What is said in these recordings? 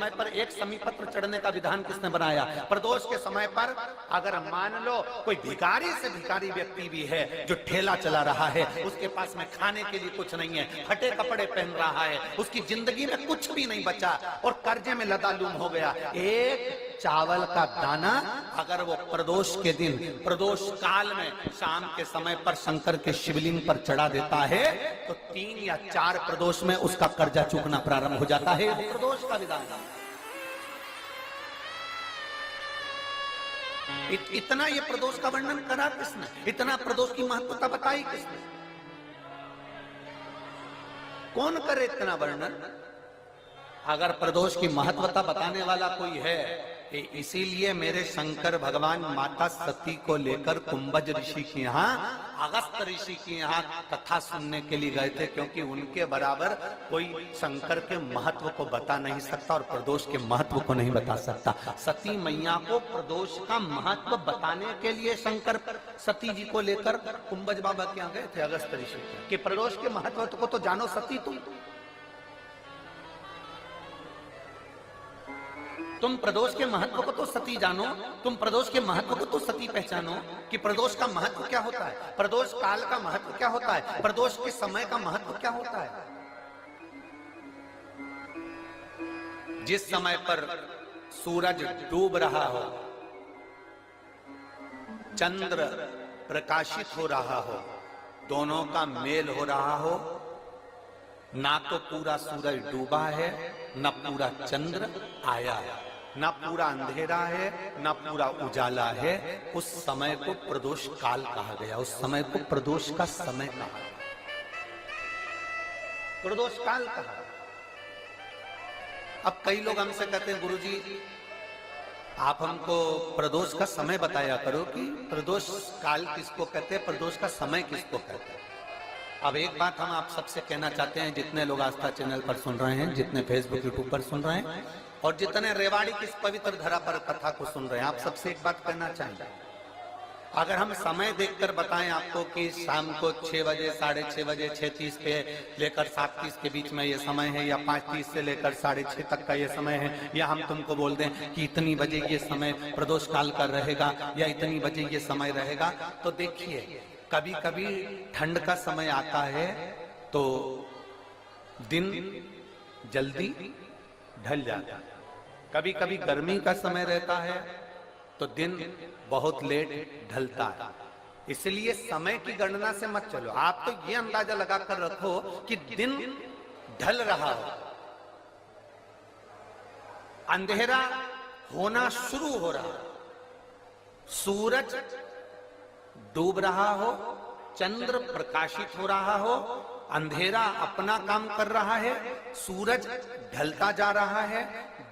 समय पर एक समीपत्र चढ़ने का विधान किसने बनाया? प्रदोष के समय पर अगर मान लो कोई भिखारी से भिखारी व्यक्ति भी है जो ठेला चला रहा है, उसके पास में खाने के लिए कुछ नहीं है, फटे कपड़े पहन रहा है, उसकी जिंदगी में कुछ भी नहीं बचा और कर्जे में लदालूम हो गया, एक चावल का दाना अगर वो प्रदोष के दिन, प्रदोष काल में शाम के समय पर शंकर के शिवलिंग पर चढ़ा देता है तो 3 या 4 प्रदोष में उसका कर्जा चूकना प्रारंभ हो जाता है। प्रदोष का विधान। इतना ये प्रदोष का वर्णन करा किसने? इतना प्रदोष की महत्वता बताई किसने? कौन करे इतना वर्णन? अगर प्रदोष की महत्वता बताने वाला कोई है, इसीलिए मेरे शंकर भगवान माता सती को लेकर कुंभज ऋषि के यहाँ, अगस्त ऋषि के यहाँ कथा सुनने के लिए गए थे, क्योंकि उनके बराबर कोई शंकर के महत्व को बता नहीं सकता और प्रदोष के महत्व को नहीं बता सकता। सती मैया को प्रदोष का महत्व बताने के लिए शंकर सती जी को लेकर कुंभज बाबा के यहाँ गए थे, अगस्त ऋषि, कि प्रदोष के महत्व को तो जानो सती, तुम प्रदोष के महत्व को तो सती जानो, तुम प्रदोष के महत्व को तो सती पहचानो कि प्रदोष का महत्व क्या होता है, प्रदोष काल का महत्व क्या होता है, प्रदोष के समय का महत्व क्या होता है। जिस समय पर सूरज डूब रहा हो, चंद्र प्रकाशित हो रहा हो, दोनों का मेल हो रहा हो, ना तो पूरा सूरज डूबा है, ना पूरा चंद्र आया है, ना पूरा अंधेरा है, ना पूरा उजाला है, उस समय को प्रदोष काल कहा गया, उस समय को प्रदोष का समय कहा गया, प्रदोष काल कहा। अब कई लोग हमसे कहते हैं गुरुजी आप हमको प्रदोष का समय बताया करो कि प्रदोष काल किसको कहते हैं, प्रदोष का समय किसको कहते हैं। अब एक बात हम आप सबसे कहना चाहते हैं, जितने लोग आस्था चैनल पर सुन रहे हैं, जितने फेसबुक यूट्यूब पर सुन रहे हैं और जितने रेवाड़ी की इस पवित्र धरा पर कथा को सुन रहे हैं, आप सबसे एक बात कहना चाहेंगे, अगर हम समय देखकर बताएं आपको कि शाम को 6 बजे, 6:30 बजे, 6:30 पे लेकर 7:30 के बीच में ये समय है, या 5:30 से लेकर 6:30 तक का ये समय है, या हम तुमको बोल दें कि इतनी बजे ये समय प्रदोष काल का रहेगा या इतनी बजे ये समय रहेगा, तो देखिए कभी कभी ठंड का समय आता है तो दिन जल्दी ढल जाता है, कभी कभी गर्मी का समय रहता है तो दिन बहुत लेट ढलता है। इसलिए समय की गणना से मत चलो, आप तो ये अंदाजा लगाकर रखो कि दिन ढल रहा हो, अंधेरा होना शुरू हो रहा, सूरज डूब रहा हो, चंद्र प्रकाशित हो रहा हो, अंधेरा अपना काम कर रहा है, सूरज ढलता जा रहा है,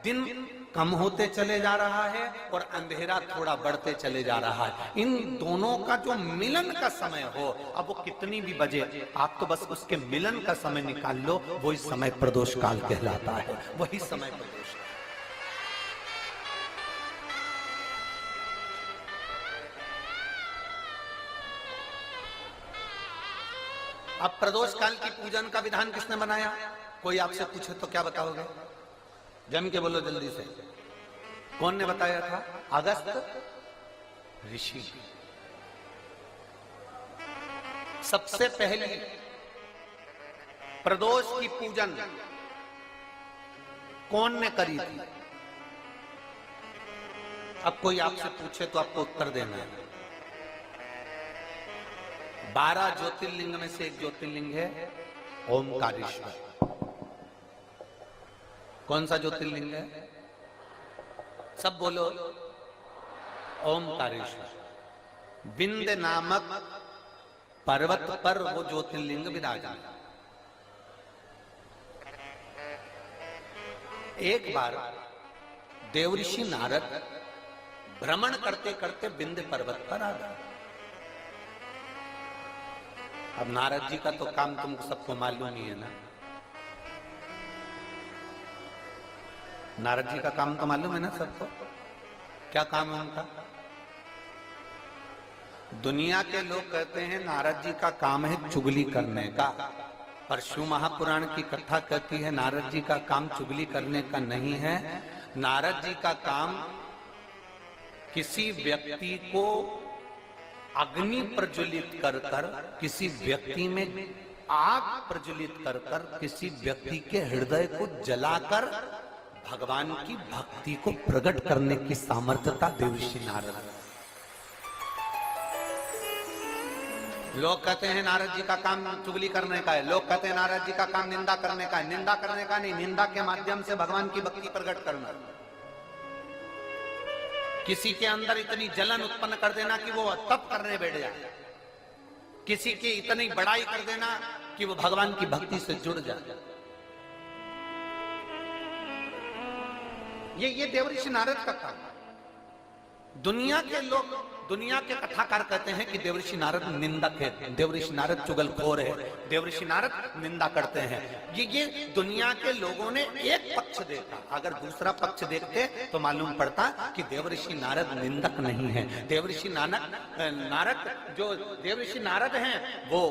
दिन कम होते चले जा रहा है और अंधेरा थोड़ा बढ़ते चले जा रहा है। इन दोनों का जो मिलन का समय हो, अब वो कितनी भी बजे, आप तो बस उसके मिलन का समय निकाल लो, वही समय प्रदोष काल कहलाता है, वही समय प्रदोष। अब प्रदोष काल की पूजन का विधान किसने बनाया? कोई आपसे पूछे तो क्या बताओगे? जम के बोलो जल्दी से, कौन ने बताया था? अगस्त ऋषि। सबसे पहले प्रदोष की पूजन कौन ने करी थी? अब कोई आपसे पूछे तो आपको उत्तर देना है। 12 ज्योतिर्लिंग में से एक ज्योतिर्लिंग है ओमकारेश्वर। कौन सा ज्योतिर्लिंग है? सब बोलो। ओमकारेश्वर। विंध्य नामक पर्वत पर वो ज्योतिर्लिंग विराजमान। एक बार देवऋषि नारद भ्रमण करते करते विंध्य पर्वत पर आ गए। अब नारद जी का तो काम तुमको सबको मालूम ही है ना। नारद जी का काम तो मालूम है ना सबको। क्या काम है उनका? दुनिया के लोग कहते हैं नारद जी का काम है चुगली करने का, पर शिव महापुराण की कथा कहती है नारद जी का काम चुगली करने का नहीं है। नारद जी का काम किसी व्यक्ति को अग्नि प्रज्वलित कर कर, किसी व्यक्ति में आग प्रज्वलित कर कर, किसी व्यक्ति के हृदय को जलाकर भगवान की भक्ति को प्रकट करने की सामर्थ्यता देवर्षि नारद। लोग कहते हैं नारद जी का काम चुगली करने का है, लोग कहते हैं नारद जी का काम निंदा करने का है। निंदा करने का नहीं, निंदा के माध्यम से भगवान की भक्ति प्रकट करना। किसी के अंदर इतनी जलन उत्पन्न कर देना कि वो तप करने बैठ जाए, किसी की इतनी बड़ाई कर देना कि वो भगवान की भक्ति से जुड़ जाए। ये देवर्षि नारद का काम। दुनिया के लोग, दुनिया के कथाकार कहते हैं कि देवर्षि नारद निंदक है, देवर्षि नारद चुगलखोर है, देवर्षि नारद निंदा करते हैं। ये दुनिया के लोगों ने एक पक्ष देखा। अगर दूसरा पक्ष देखते तो मालूम पड़ता कि देवर्षि नारद निंदक नहीं है। देवर्षि नारद जो देवर्षि नारद हैं वो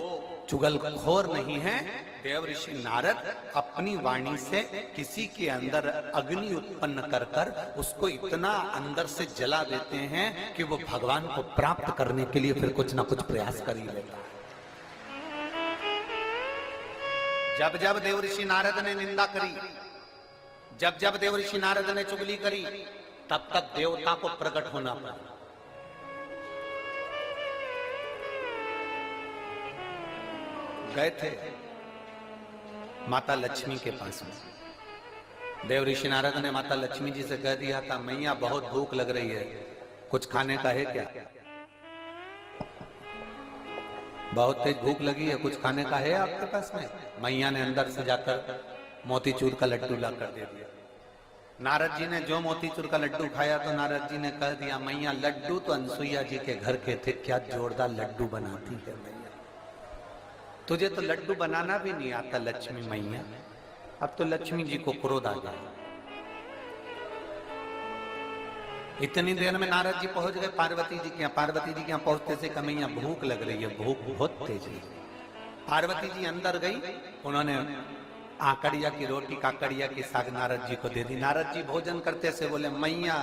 चुगलखोर नहीं है। देवर्षि नारद अपनी वाणी से किसी के अंदर अग्नि उत्पन्न कर कर उसको इतना अंदर से जला देते हैं कि वो भगवान को प्राप्त करने के लिए फिर कुछ ना कुछ प्रयास कर ही लेता है। जब जब देवर्षि नारद ने निंदा करी, जब जब देवर्षि नारद ने चुगली करी, तब तक देवता को प्रकट होना पड़ा। गए थे माता लक्ष्मी के पास में। देवर्षि नारद ने माता लक्ष्मी जी से कह दिया था, मैया बहुत भूख लग रही है, कुछ खाने का है क्या? बहुत तेज भूख लगी है, कुछ खाने का है आपके पास में? मैया ने अंदर से जाकर मोतीचूर का लड्डू लाकर दे दिया। नारद जी ने जो मोतीचूर का लड्डू खाया तो नारद जी ने कह दिया, मैया लड्डू तो अनसुईया जी के घर के थे, क्या जोरदार लड्डू बनाती है मैया, तुझे तो लड्डू बनाना भी नहीं आता लक्ष्मी मैया। अब तो लक्ष्मी जी को क्रोध आ गया। इतनी देर में नारद जी पहुंच गए पार्वती जी के यहाँ। पार्वती जी के यहाँ पहुंचते से कहा, मैया भूख लग रही है, भूख बहुत तेज है। पार्वती जी अंदर गई, उन्होंने आकड़िया की रोटी, काकड़िया की साग नारद जी को दे दी। नारद जी भोजन करते से बोले, मैया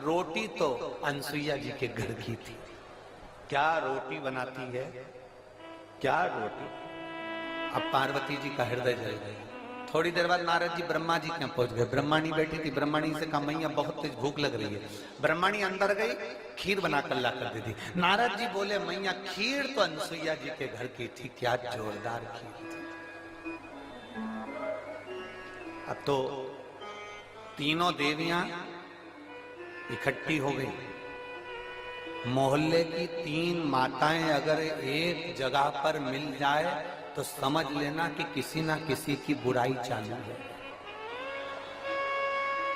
रोटी तो अनसुईया जी के घर की थी, क्या रोटी बनाती है, क्या रोटी। अब पार्वती जी का हृदय जल गया। थोड़ी देर बाद नारद जी ब्रह्मा जी के यहाँ पहुंच गए। ब्रह्माणी बैठी थी, ब्रह्माणी से कहा, मैया बहुत तेज भूख लग रही है। ब्रह्माणी अंदर गई, खीर बनाकर लाकर दे दी। नारद जी बोले, मैया खीर तो अनसुईया जी के घर की थी, क्या जोरदार खीर थी। अब तो तीनों देवियां इकट्ठी हो गई। मोहल्ले की 3 माताएं अगर एक जगह पर मिल जाए तो समझ लेना कि किसी ना किसी की बुराई चालू है,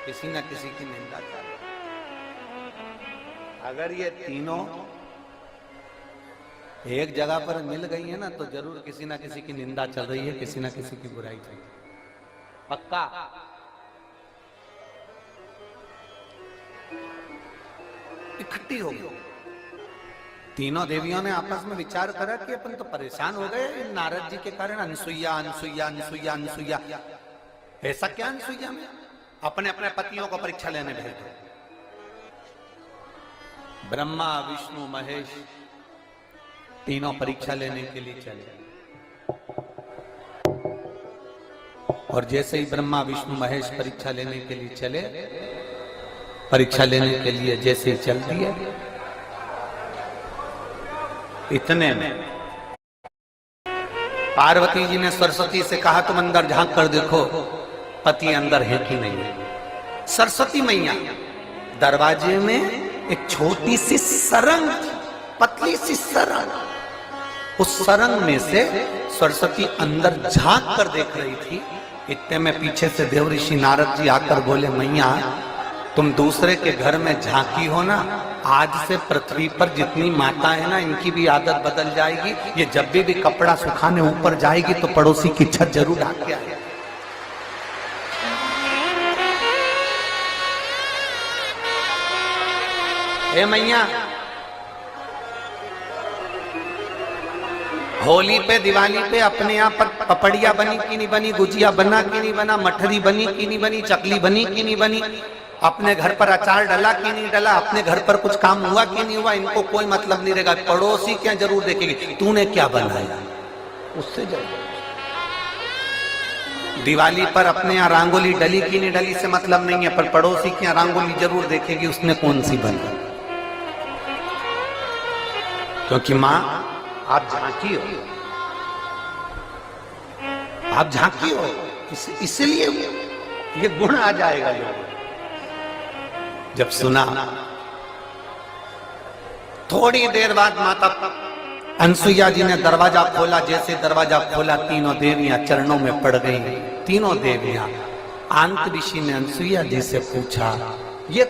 किसी ना किसी की निंदा चालू है। अगर ये तीनों एक जगह पर मिल गई है ना तो जरूर किसी ना किसी की निंदा चल रही है, किसी ना किसी की बुराई चल रही है, पक्का। इकट्ठी हो गई। तीनों देवियों ने आपस में विचार करा कि अपन तो परेशान हो गए नारद जी के कारण। अनसुईया अनसुईया अनसुईया अनसुईया, ऐसा क्या अनसुईया में? अपने अपने पतियों को परीक्षा लेने भेज दो। ब्रह्मा विष्णु महेश तीनों परीक्षा लेने के लिए चले। और जैसे ही ब्रह्मा विष्णु महेश परीक्षा लेने के लिए चले, परीक्षा लेने के लिए जैसे ही चल दिए, इतने में पार्वती जी ने सरस्वती से कहा, तुम अंदर झांक कर देखो पति अंदर है कि नहीं। सरस्वती मैया दरवाजे में एक छोटी सी सरंग, पतली सी सरंग, उस सरंग में से सरस्वती अंदर झांक कर देख रही थी। इतने में पीछे से देवर्षि नारद जी आकर बोले, मैया तुम दूसरे के घर में झांकी हो ना, आज से पृथ्वी पर जितनी माता है ना, इनकी भी आदत बदल जाएगी। ये जब भी कपड़ा सुखाने ऊपर जाएगी तो पड़ोसी की छत जरूर ढाक के आएगी। ए मैया होली पे दिवाली पे अपने यहाँ पर पपड़िया बनी कि नहीं बनी, गुजिया बना कि नहीं बना, मठरी बनी कि नहीं बनी, चकली बनी कि नहीं बनी, अपने घर पर अचार डला कि नहीं डला, अपने घर पर कुछ काम हुआ कि नहीं हुआ, इनको कोई मतलब नहीं रहेगा। पड़ोसी क्या जरूर देखेगी तूने क्या बनाया, उससे जरूर। दिवाली पर अपने यहाँ रंगोली डली की नहीं डली से मतलब नहीं है, पर पड़ोसी की यहाँ रंगोली जरूर देखेगी उसने कौन सी बनी। क्योंकि माँ आप झांकी हो, आप झांकी हो, इसलिए ये गुण आ जाएगा। लोग जब सुना, थोड़ी देर बाद माता अनसुईया जी ने दरवाजा खोला। जैसे दरवाजा खोला, तीनों देवियां चरणों में पड़ गईं। तीनों देवियां। आंत ऋषि ने अनसुईया जी से पूछा, ये